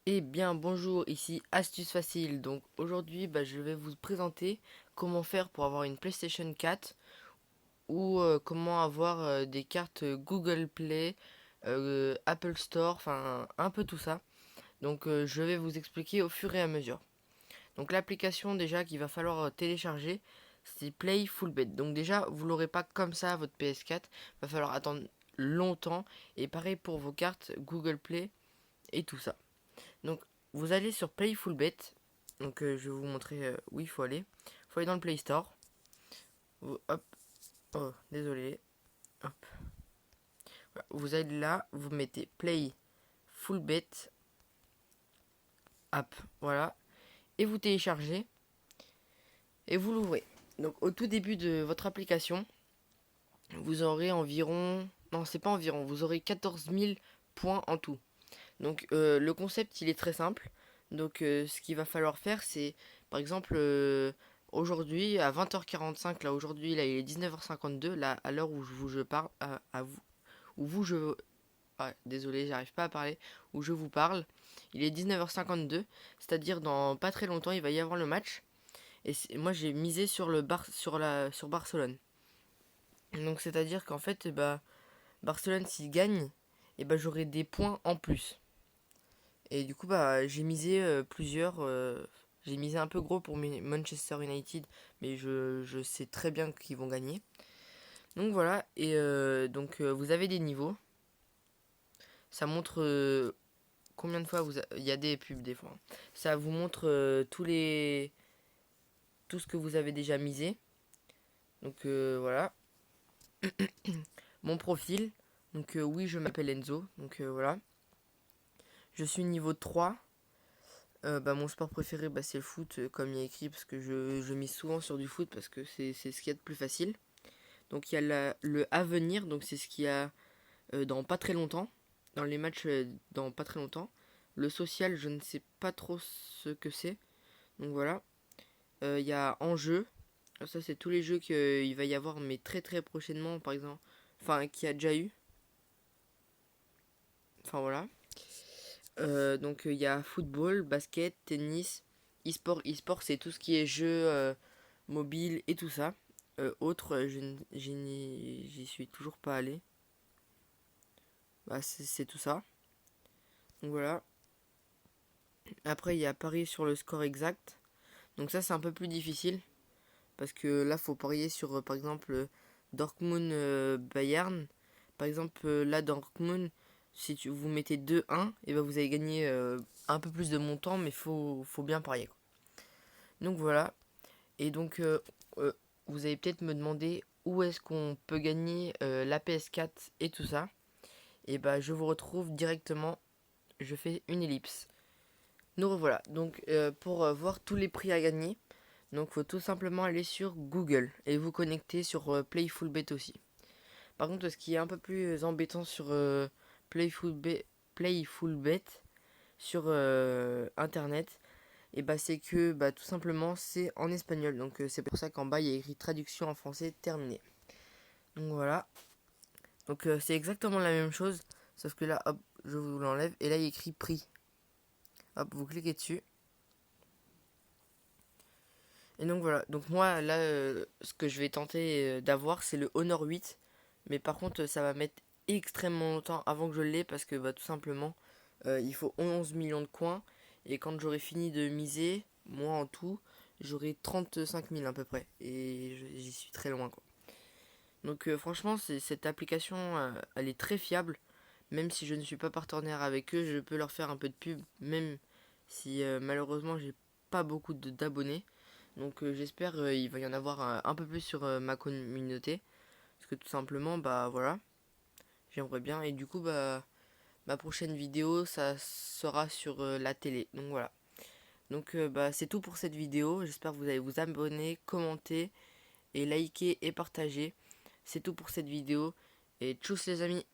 Eh bien bonjour, ici Astuce Facile. Donc aujourd'hui je vais vous présenter comment faire pour avoir une PlayStation 4 ou comment avoir des cartes Google Play, Apple Store, enfin un peu tout ça. Donc je vais vous expliquer au fur et à mesure. Donc l'application déjà qu'il va falloir télécharger, c'est Play Fullbet. Donc déjà vous l'aurez pas comme ça votre PS4, va falloir attendre longtemps et pareil pour vos cartes Google Play et tout ça. Donc, vous allez sur Playfulbet. Donc, je vais vous montrer où il faut aller. Il faut aller dans le Play Store. Hop, oh, désolé. Hop. Voilà. Vous allez là, vous mettez Playfulbet app. Voilà. Et vous téléchargez. Et vous l'ouvrez. Donc, au tout début de votre application, vous aurez environ. Non, c'est pas environ. Vous aurez 14 000 points en tout. Donc, le concept, il est très simple. Donc, ce qu'il va falloir faire, c'est, par exemple, aujourd'hui, à 20h45, là, aujourd'hui, là, il est 19h52, là, à l'heure où je parle, à vous, où vous, je... Ah, désolé, j'arrive pas à parler, où je vous parle, il est 19h52, c'est-à-dire dans pas très longtemps, il va y avoir le match. Et moi, j'ai misé sur sur Barcelone. Donc, c'est-à-dire qu'en fait, Barcelone, s'il gagne, j'aurai des points en plus. Et du coup, j'ai misé plusieurs. J'ai misé un peu gros pour Manchester United, mais je sais très bien qu'ils vont gagner. Donc voilà, et vous avez des niveaux. Ça montre combien de fois il y a des pubs des fois. Ça vous montre tout ce que vous avez déjà misé. Donc voilà, mon profil. Donc oui, je m'appelle Enzo. Donc voilà, je suis niveau 3. Mon sport préféré, c'est le foot, comme il y a écrit, parce que je mise souvent sur du foot, parce que c'est ce qu'il y a de plus facile. Donc il y a le avenir, donc c'est ce qu'il y a dans pas très longtemps, dans les matchs dans pas très longtemps. Le social, je ne sais pas trop ce que c'est. Donc voilà. Il y a enjeu. Ça, c'est tous les jeux qu'il va y avoir, mais très très prochainement, par exemple. Enfin, qu'il y a déjà eu. Enfin voilà. Donc il y a football, basket, tennis, e-sport. E-sport, c'est tout ce qui est jeu mobile et tout ça. Autre, j'y suis toujours pas allé. C'est tout ça. Donc voilà. Après, il y a parier sur le score exact. Donc ça, c'est un peu plus difficile. Parce que là, faut parier sur, par exemple, Dortmund Bayern. Par exemple, là, Dortmund, si vous mettez 2-1, et vous allez gagner un peu plus de montant, mais faut bien parier, quoi. Donc voilà. Et donc, euh, vous allez peut-être me demander où est-ce qu'on peut gagner la PS4 et tout ça. Et je vous retrouve directement. Je fais une ellipse. Nous revoilà. Donc, pour voir tous les prix à gagner, donc faut tout simplement aller sur Google et vous connecter sur Playfulbet aussi. Par contre, ce qui est un peu plus embêtant sur Playfulbet, Playfulbet sur Internet, c'est que tout simplement c'est en espagnol. Donc c'est pour ça qu'en bas il y a écrit traduction en français terminée. Donc voilà. Donc c'est exactement la même chose, sauf que là, hop, je vous l'enlève et là il y a écrit prix. Hop, vous cliquez dessus. Et donc voilà. Donc moi là, ce que je vais tenter d'avoir, c'est le Honor 8. Mais par contre, ça va mettre extrêmement longtemps avant que je l'ai parce que tout simplement, il faut 11 millions de coins. Et quand j'aurai fini de miser, moi en tout, j'aurai 35 000 à peu près. Et j'y suis très loin, quoi. Donc franchement, cette application, elle est très fiable. Même si je ne suis pas partenaire avec eux, je peux leur faire un peu de pub. Même si malheureusement, j'ai pas beaucoup d'abonnés. Donc j'espère il va y en avoir un peu plus sur ma communauté. Parce que tout simplement, voilà, j'aimerais bien. Et du coup, ma prochaine vidéo, ça sera sur la télé. Donc voilà. Donc c'est tout pour cette vidéo. J'espère que vous allez vous abonner, commenter et liker et partager. C'est tout pour cette vidéo. Et tchuss les amis.